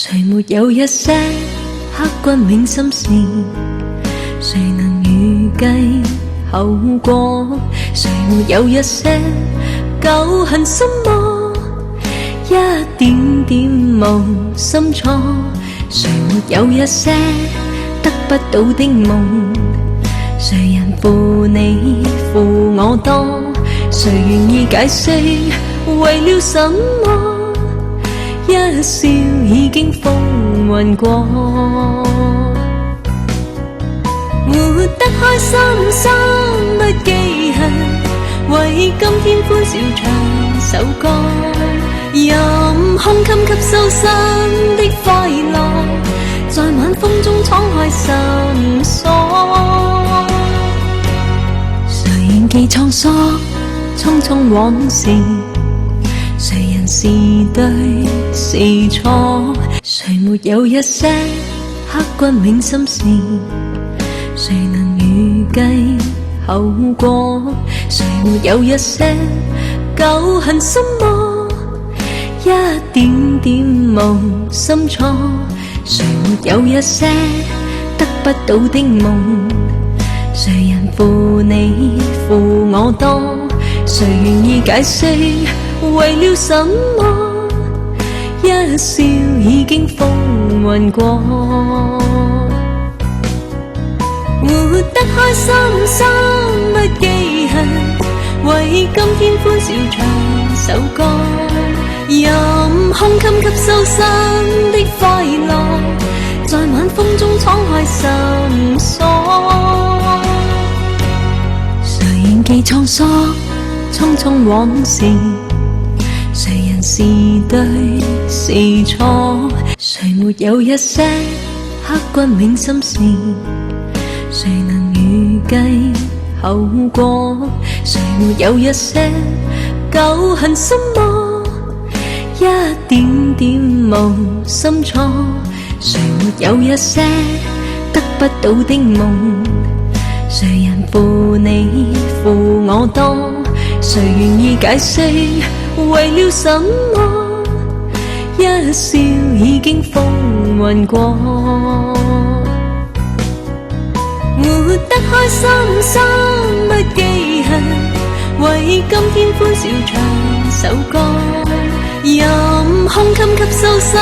誰沒有一些刻骨銘心事？誰能預計後果？誰沒有一些舊恨心魔？一點點無心錯。誰沒有一些得不到的夢？誰人負你負我多？誰願意解釋為了什麼？一笑已經風雲過，活得開心心不記恨，為今天歡笑唱首歌，任空襟吸收新的快樂，在晚風中敞開心鎖。誰仍記滄桑匆匆往事？誰人是對是錯？誰沒有一些刻骨銘心事？誰能預計後果？誰沒有一些舊恨心魔？一點點無心錯。誰沒有一些得不到的夢？誰人負你負我多？誰願意解釋為了什麼？一笑已經風雲過，活得開心心不記恨，為今天歡笑唱首歌，任空襟吸收新的快樂，在晚風中敞開心鎖。誰仍記滄桑匆匆往事？誰人是對是錯？誰沒有一些刻骨銘心事？誰能預計後果？誰沒有一些舊恨心魔？一點點無心錯。誰沒有一些得不到的夢？誰人負你負我多？誰願意解釋為了什麼？一笑已經風雲過，活得開心心不記恨，為今天歡笑唱首歌，任空襟吸收新